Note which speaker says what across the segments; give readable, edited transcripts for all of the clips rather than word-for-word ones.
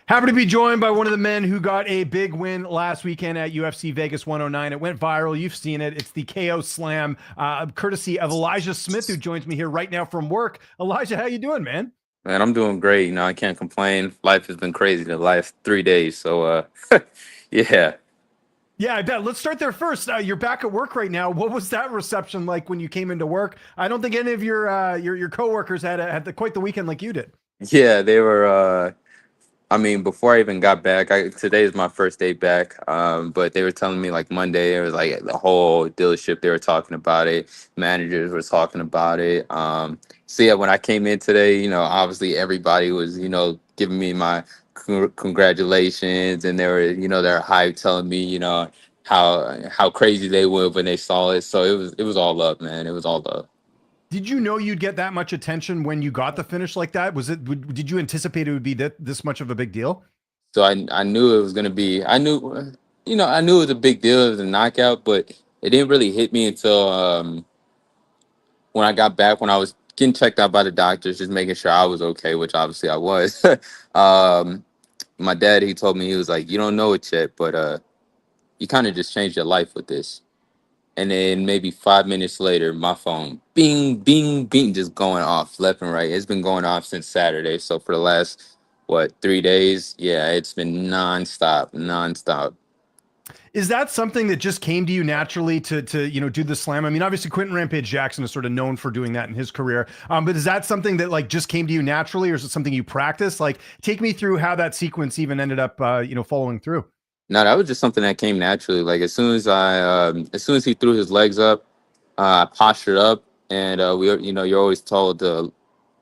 Speaker 1: Happy to be joined by one of the men who got a big win last weekend at UFC Vegas 109. It went viral. You've seen it. It's the KO Slam, courtesy of Elijah Smith, who joins me here right now from work. Elijah, how you doing, man?
Speaker 2: Man, I'm doing great. I can't complain. Life has been crazy the last 3 days. Yeah.
Speaker 1: Yeah, I bet. Let's start there first. You're back at work right now. What was that reception like when you came into work? I don't think any of your coworkers had quite the weekend like you did.
Speaker 2: Yeah, they were before I even got back, today is my first day back. But they were telling me like Monday, it was like the whole dealership, they were talking about it. Managers were talking about it. So yeah, when I came in today, obviously everybody was, giving me my congratulations, and they're hype, telling me, how crazy they were when they saw it. So it was all love, man. It was all love.
Speaker 1: Did you know you'd get that much attention when you got the finish like that? Did you anticipate it would be this much of a big deal?
Speaker 2: So I knew it was gonna be. I knew it was a big deal. It was a knockout, but it didn't really hit me until when I got back, when I was getting checked out by the doctors, just making sure I was okay, which obviously I was. um, my dad, he told me, he was like, "You don't know it yet, but you kind of just changed your life with this." And then maybe 5 minutes later, my phone, bing, bing, bing, just going off left and right. It's been going off since Saturday. So for the last, what, 3 days? Yeah, it's been nonstop, nonstop.
Speaker 1: Is that something that just came to you naturally to do the slam? I mean, obviously Quentin Rampage Jackson is sort of known for doing that in his career. But is that something that like just came to you naturally, or is it something you practice? Like, take me through how that sequence even ended up following through.
Speaker 2: No, that was just something that came naturally. Like as soon as he threw his legs up, I postured up, and you're always told to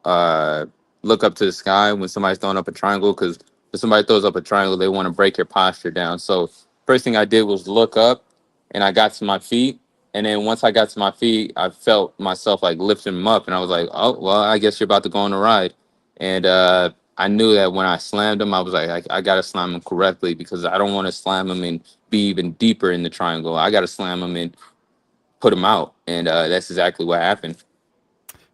Speaker 2: uh, look up to the sky when somebody's throwing up a triangle, because if somebody throws up a triangle, they want to break your posture down. So first thing I did was look up, and I got to my feet. And then once I got to my feet, I felt myself like lifting them up, and I was like, "Oh, well, I guess you're about to go on a ride." And I knew that when I slammed him, I was like, I got to slam him correctly, because I don't want to slam him and be even deeper in the triangle. I got to slam him and put him out, and that's exactly what happened.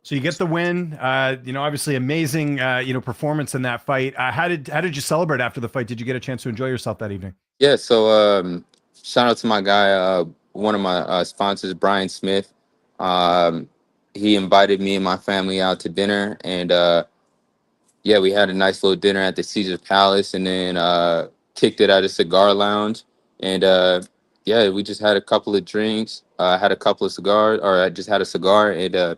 Speaker 1: So you get the win. Obviously amazing performance in that fight. How did you celebrate after the fight? Did you get a chance to enjoy yourself that evening?
Speaker 2: Yeah, so shout out to my guy, one of my sponsors, Brian Smith. Um, he invited me and my family out to dinner, and yeah, we had a nice little dinner at the Caesar's Palace, and then kicked it at a cigar lounge. And yeah, we just had a couple of drinks, had a couple of cigars, or I just had a cigar, and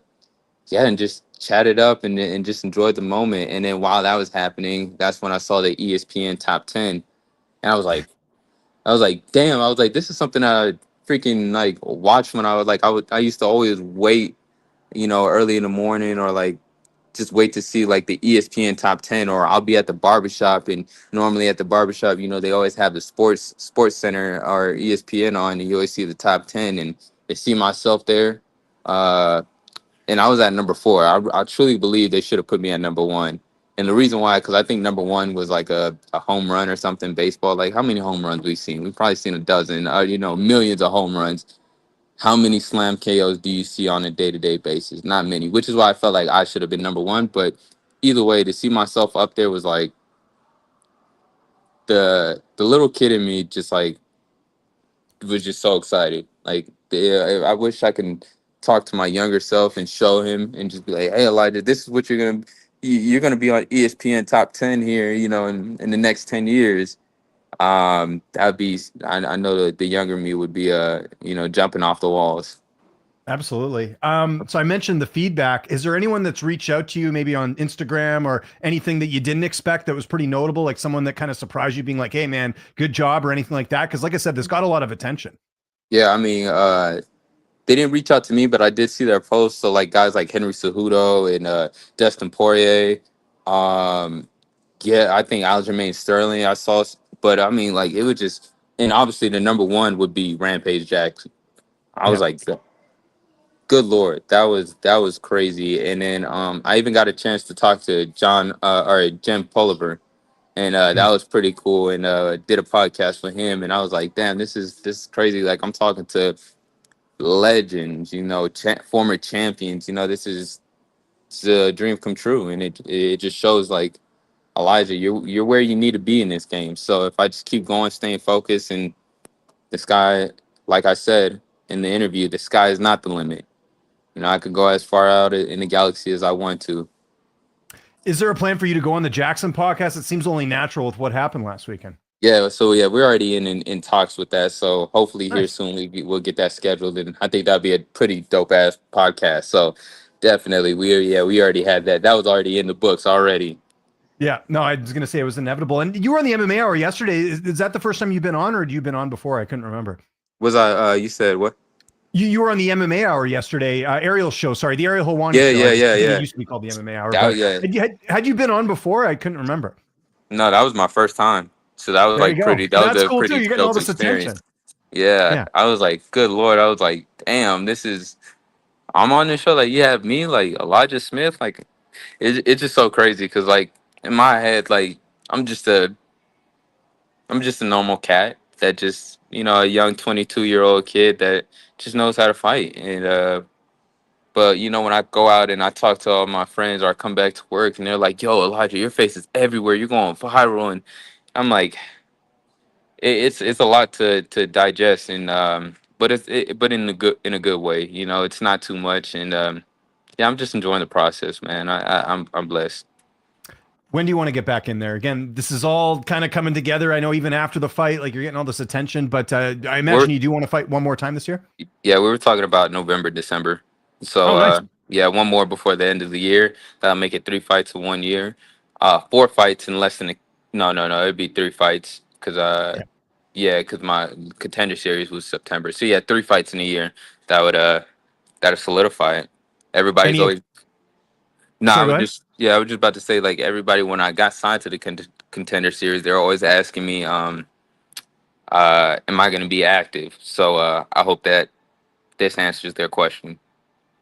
Speaker 2: yeah, and just chatted up, and just enjoyed the moment. And then while that was happening, that's when I saw the ESPN top 10, and I was like, damn. I was like, this is something I freaking like watch when I used to always wait, early in the morning, or like just wait to see like the ESPN top 10, or I'll be at the barbershop, and normally at the barbershop, they always have the sports center or ESPN on, and you always see the top 10, and they see myself there. Uh, and I was at number four. I truly believe they should have put me at number one. And the reason why, because I think number one was like a home run or something. Baseball, like how many home runs we've seen? We've probably seen a dozen, millions of home runs. How many slam KOs do you see on a day-to-day basis? Not many, which is why I felt like I should have been number one. But either way, to see myself up there was like the little kid in me just like was just so excited. Like I wish I could talk to my younger self and show him and just be like, "Hey, Elijah, this is what you're gonna be on ESPN top 10 here. In the next 10 years." That'd be. I know that the younger me would be jumping off the walls.
Speaker 1: Absolutely. So I mentioned the feedback. Is there anyone that's reached out to you, maybe on Instagram or anything that you didn't expect that was pretty notable, like someone that kind of surprised you, being like, "Hey, man, good job," or anything like that? Because, like I said, this got a lot of attention.
Speaker 2: Yeah, they didn't reach out to me, but I did see their posts. So like guys like Henry Cejudo and Dustin Poirier. Um, yeah, I think Aljamain Sterling. I saw, but I mean, like it would just, and obviously the number one would be Rampage Jackson. I was
Speaker 1: Yeah.
Speaker 2: like, good lord, that was crazy. And then I even got a chance to talk to Jim Pulliver, and that was pretty cool. And did a podcast with him, and I was like, damn, this is crazy. Like I'm talking to legends, former champions. This is it's a dream come true, and it just shows like Elijah, you're where you need to be in this game. So if I just keep going, staying focused, and the sky, like I said in the interview, the sky is not the limit. I could go as far out in the galaxy as I want to.
Speaker 1: Is there a plan for you to go on the Jackson podcast? It seems only natural with what happened last weekend.
Speaker 2: Yeah, so yeah, we're already in talks with that. So hopefully here
Speaker 1: Nice.
Speaker 2: soon we'll get that scheduled, and I think that'd be a pretty dope ass podcast. So definitely, we already had that. That was already in the books already.
Speaker 1: Yeah, no, I was going to say it was inevitable. And you were on the MMA Hour yesterday. Is that the first time you've been on, or had you been on before? I couldn't remember.
Speaker 2: Was I? You said what?
Speaker 1: You were on the MMA Hour yesterday, Ariel's show. Sorry, the Ariel Hawani
Speaker 2: Yeah,
Speaker 1: show.
Speaker 2: yeah.
Speaker 1: It used to be called the MMA Hour.
Speaker 2: That,
Speaker 1: But
Speaker 2: yeah.
Speaker 1: had you been on before? I couldn't remember.
Speaker 2: No, that was my first time. So that was
Speaker 1: There
Speaker 2: like
Speaker 1: you go.
Speaker 2: pretty. That
Speaker 1: That's
Speaker 2: was a
Speaker 1: cool too.
Speaker 2: pretty
Speaker 1: You're getting all
Speaker 2: dope
Speaker 1: this
Speaker 2: experience.
Speaker 1: attention.
Speaker 2: Yeah, I was like, good lord. I was like, damn, this is. I'm on this show. Like, you have me, like Elijah Smith. Like, it's just so crazy because like in my head, like I'm just a I'm just a normal cat that just a young 22-year-old kid that just knows how to fight. And but when I go out and I talk to all my friends or I come back to work and they're like, "Yo, Elijah, your face is everywhere. You're going viral." And I'm like, it's a lot to digest, and but in a good way. It's not too much, and yeah, I'm just enjoying the process, man. I'm blessed.
Speaker 1: When do you want to get back in there? Again, this is all kind of coming together. I know even after the fight, like you're getting all this attention, but I imagine you do want to fight one more time this year.
Speaker 2: Yeah, we were talking about November, December. So
Speaker 1: Oh, nice.
Speaker 2: yeah, one more before the end of the year. That'll make it 3 fights in 1 year. 4 fights in less than no, it'd be 3 fights because yeah, because my contender series was September. So yeah, 3 fights in a year. That'll solidify it. Everybody's
Speaker 1: Any?
Speaker 2: always no.
Speaker 1: Sorry, go ahead.
Speaker 2: I was just about to say like everybody when I got signed to the contender series, they're always asking me am I going to be active? So I hope that this answers their question.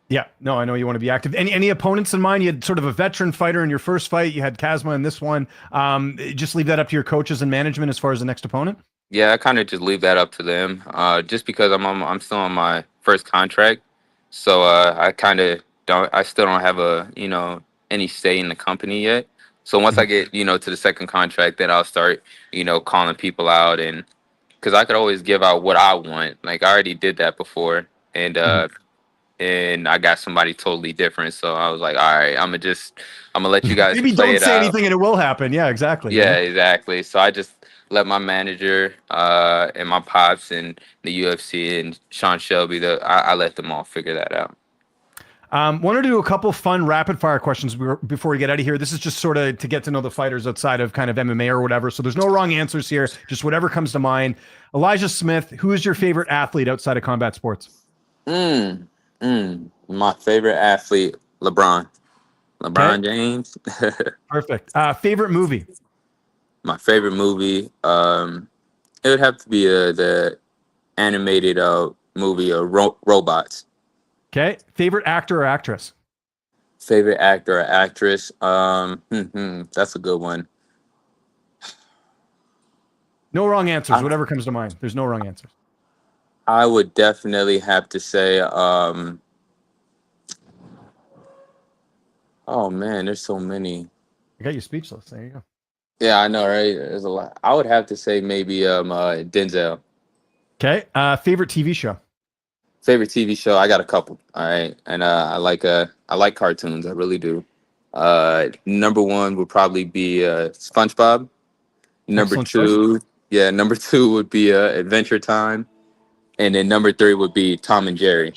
Speaker 1: Yeah, no, I know you want to be active. Any opponents in mind? You had sort of a veteran fighter in your first fight. You had Kazama in this one. Just leave that up to your coaches and management as far as the next opponent.
Speaker 2: Yeah, I kind of just leave that up to them. Just because I'm still on my first contract, so I kind of don't. I still don't have any say in the company yet. So once I get to the second contract, then I'll start calling people out, and because I could always give out what I want. Like I already did that before, and
Speaker 1: Mhm.
Speaker 2: and I got somebody totally different. So I was like, all right, I'm gonna let you guys
Speaker 1: Maybe
Speaker 2: play
Speaker 1: don't
Speaker 2: it
Speaker 1: say
Speaker 2: out.
Speaker 1: anything and it will happen. Yeah, exactly.
Speaker 2: Yeah, exactly. So I just let my manager and my pops and the UFC and Sean Shelby, I let them all figure that out.
Speaker 1: Wanted to do a couple fun rapid fire questions before we get out of here. This is just sort of to get to know the fighters outside of kind of MMA or whatever. So there's no wrong answers here. Just whatever comes to mind. Elijah Smith, who is your favorite athlete outside of combat sports?
Speaker 2: My favorite athlete, LeBron.
Speaker 1: Okay,
Speaker 2: LeBron James.
Speaker 1: perfect. Favorite movie?
Speaker 2: My favorite movie, it would have to be the animated movie Robots.
Speaker 1: Okay. Favorite actor or actress?
Speaker 2: Favorite actor or actress, that's a good one.
Speaker 1: No wrong answers.
Speaker 2: I,
Speaker 1: Whatever comes to mind. There's no wrong answers.
Speaker 2: I would definitely have to say, oh man, there's so many.
Speaker 1: I got you speechless. There you go.
Speaker 2: Yeah, I know, right? There's a lot. I would have to say maybe Denzel.
Speaker 1: Okay. Favorite TV show?
Speaker 2: Favorite TV show, I got a couple. All right. And I like cartoons, I really do. Number one would probably be SpongeBob. Number
Speaker 1: Excellent choice.
Speaker 2: two, yeah, number two would be Adventure Time. And then number three would be Tom and Jerry.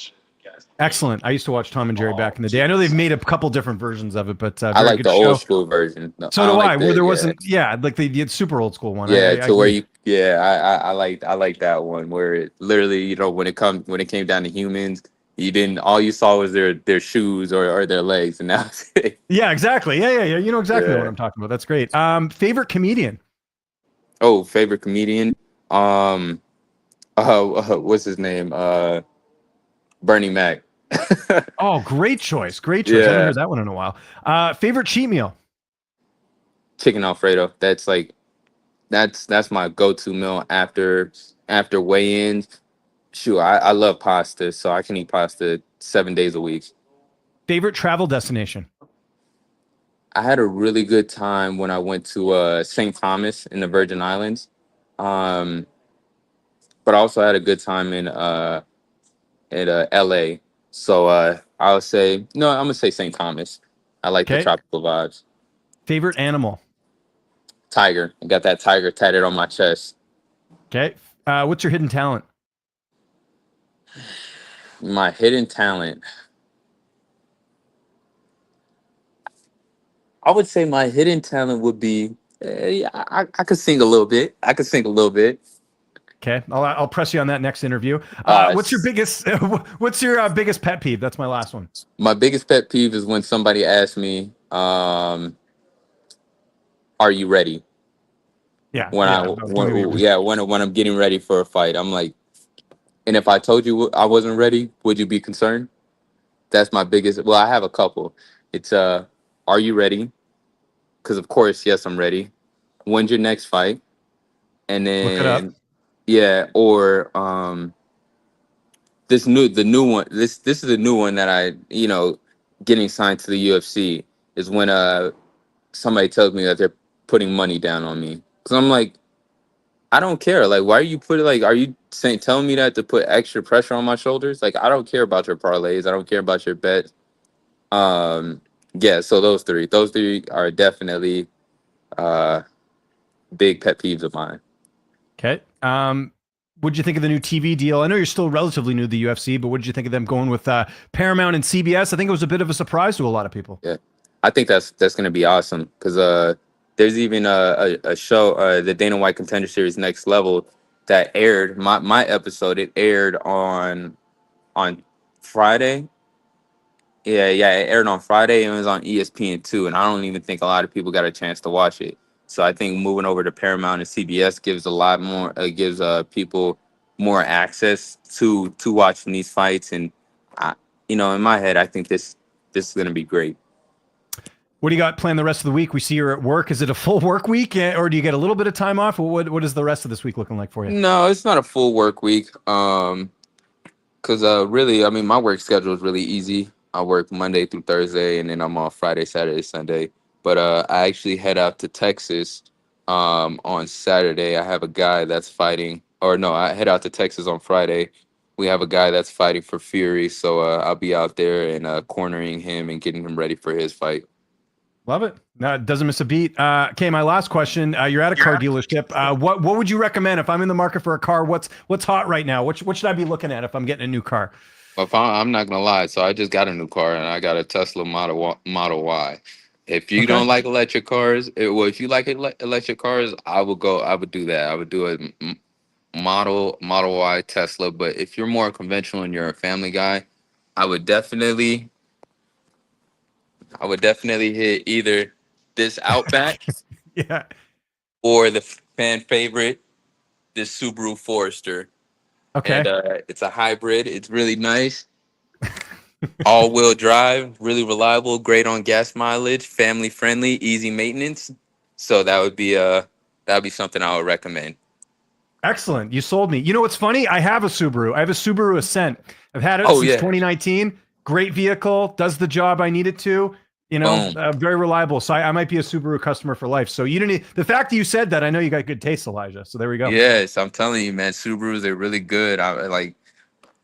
Speaker 1: Excellent. I used to watch Tom and Jerry back in the day. I know they've made a couple different versions of it, but
Speaker 2: I
Speaker 1: very
Speaker 2: like
Speaker 1: good
Speaker 2: the
Speaker 1: show.
Speaker 2: old school version. No,
Speaker 1: So
Speaker 2: I
Speaker 1: do
Speaker 2: don't
Speaker 1: I,
Speaker 2: like
Speaker 1: where there
Speaker 2: yeah.
Speaker 1: wasn't, like the super old school one.
Speaker 2: Yeah,
Speaker 1: I
Speaker 2: to where
Speaker 1: agree.
Speaker 2: I like that one where it literally, when it came down to humans, you didn't all you saw was their shoes or their legs, and that's it.
Speaker 1: Yeah, exactly. Yeah. You know exactly what
Speaker 2: Yeah.
Speaker 1: I'm talking about. That's great. Favorite comedian?
Speaker 2: Oh, favorite comedian? Um, what's his name? Bernie Mac.
Speaker 1: Oh, great choice. Great choice. I haven't
Speaker 2: Yeah,
Speaker 1: heard that one in a while. Favorite cheat meal?
Speaker 2: chicken Alfredo. That's my go-to meal after weigh-ins. Sure, I love pasta, so I can eat pasta 7 days a week.
Speaker 1: Favorite travel destination?
Speaker 2: I had a really good time when I went to St. Thomas in the Virgin Islands. Um, but I also had a good time in LA. So I'll say no. I'm gonna say St. Thomas. I like the
Speaker 1: Okay.
Speaker 2: tropical vibes.
Speaker 1: Favorite animal?
Speaker 2: Tiger. I got that tiger tatted on my chest.
Speaker 1: Okay. What's your hidden talent?
Speaker 2: My hidden talent. I would say my hidden talent would be. Yeah, I could sing a little bit. I could sing a little bit.
Speaker 1: Okay, I'll press you on that next interview. What's your
Speaker 2: S-
Speaker 1: biggest what's your biggest pet peeve? That's my last one.
Speaker 2: my biggest pet peeve is when somebody asks me, "Are you ready?"
Speaker 1: Yeah, yeah. Give me your
Speaker 2: When I'm getting ready for a fight, I'm like, and if I told you I wasn't ready, would you be concerned? That's my biggest. Well, I have a couple. It's are you ready? Because of course, yes, I'm ready. When's your next fight? And
Speaker 1: look it up.
Speaker 2: then yeah, or the new one. This is a new one that I getting signed to the UFC is when somebody tells me that they're putting money down on me because I'm like I don't care. Like, why are you putting like? Are you saying telling me that to put extra pressure on my shoulders? Like, I don't care about your parlays. I don't care about your bets. Um, yeah. So those three are definitely uh big pet peeves of mine.
Speaker 1: Okay. What'd you think of the new TV deal? I know you're still relatively new to the UFC, but what did you think of them going with Paramount and CBS? I think it was a bit of a surprise to a lot of people.
Speaker 2: Yeah, I think that's gonna be awesome because there's even a show, the Dana White Contender Series Next Level, that aired my episode. It aired on Friday. Yeah, it aired on Friday and it was on ESPN too. And I don't even think a lot of people got a chance to watch it. So I think moving over to Paramount and CBS gives a lot more, gives people more access to watching these fights. And I, in my head, I think this is gonna be great.
Speaker 1: What do you got planned the rest of the week? We see you're at work. Is it a full work week, or do you get a little bit of time off? What is the rest of this week looking like for you?
Speaker 2: No, it's not a full work week. Because really, I mean, my work schedule is really easy. I work Monday through Thursday, and then I'm off Friday, Saturday, Sunday. But I actually head out to Texas on Saturday. I have a guy that's fighting, or no, I head out to Texas on Friday. We have a guy that's fighting for Fury, so I'll be out there and cornering him and getting him ready for his fight.
Speaker 1: Love it. No, it doesn't miss a beat. Okay, my last question. You're at a car dealership. What would you recommend if I'm in the market for a car? What's hot right now? What should I be looking at if I'm getting a new car?
Speaker 2: If I'm not gonna lie, so I just got a new car and I got a Tesla Model Y. If you
Speaker 1: Okay.
Speaker 2: don't like electric cars, if you like electric cars, I would go. I would do that. I would do a Model Y Tesla. But if you're more conventional and you're a family guy, I would definitely I would definitely hit either this Outback
Speaker 1: Yeah.
Speaker 2: or the fan favorite, this Subaru Forester. And
Speaker 1: Okay.
Speaker 2: it's a hybrid. It's really nice. All-wheel drive, really reliable, great on gas mileage, family friendly, easy maintenance. So that would be something I would recommend.
Speaker 1: Excellent. You sold me. You know what's funny? I have a Subaru. I have a Subaru Ascent. I've had it
Speaker 2: Oh
Speaker 1: since
Speaker 2: yeah,
Speaker 1: 2019. Great vehicle. Does the job I need it to.
Speaker 2: boom.
Speaker 1: Very reliable. So I might be a Subaru customer for life. So you didn't. The fact that you said that, I know you got good taste, Elijah. So there we go.
Speaker 2: Yes, I'm telling you, man, Subarus are really good. I like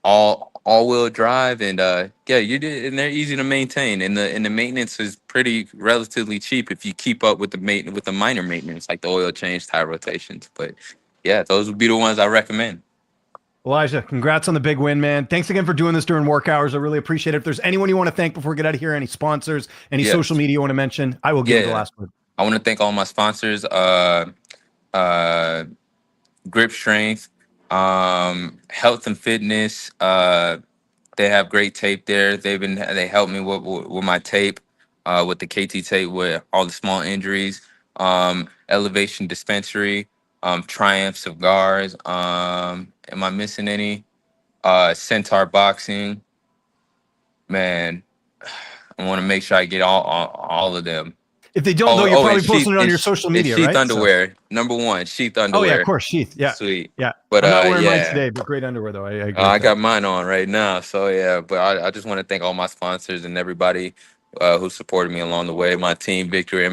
Speaker 2: all-wheel drive and yeah, you did, and they're easy to maintain. And the maintenance is pretty relatively cheap if you keep up with the minor maintenance like the oil change, tire rotations. But yeah, those would be the ones I recommend.
Speaker 1: Elijah, congrats on the big win, man. Thanks again for doing this during work hours. I really appreciate it. If there's anyone you want to thank before we get out of here, any sponsors, any social
Speaker 2: Yes.
Speaker 1: media you want to mention, I will give you the
Speaker 2: Yeah.
Speaker 1: last word.
Speaker 2: I want to thank all my sponsors, uh, Grip Strength, Health and Fitness. They have great tape there. They helped me with my tape, with the KT tape with all the small injuries. Elevation Dispensary, Triumph Cigars. Am I missing any? Centaur Boxing. Man, I want to make sure I get all of them.
Speaker 1: If they don't, though,
Speaker 2: Oh,
Speaker 1: you're
Speaker 2: and
Speaker 1: probably
Speaker 2: sheath
Speaker 1: posting it on
Speaker 2: and,
Speaker 1: your social
Speaker 2: and
Speaker 1: media,
Speaker 2: sheath
Speaker 1: right? So,
Speaker 2: underwear. Number one, sheath
Speaker 1: oh yeah, of
Speaker 2: underwear.
Speaker 1: course, sheath. Yeah,
Speaker 2: Sweet.
Speaker 1: yeah.
Speaker 2: But
Speaker 1: I'm not wearing mine
Speaker 2: yeah.
Speaker 1: today, but great underwear though. I agree with
Speaker 2: I
Speaker 1: that.
Speaker 2: got mine on right now. So yeah, but I just want to thank all my sponsors and everybody. who supported me along the way. My team, Victory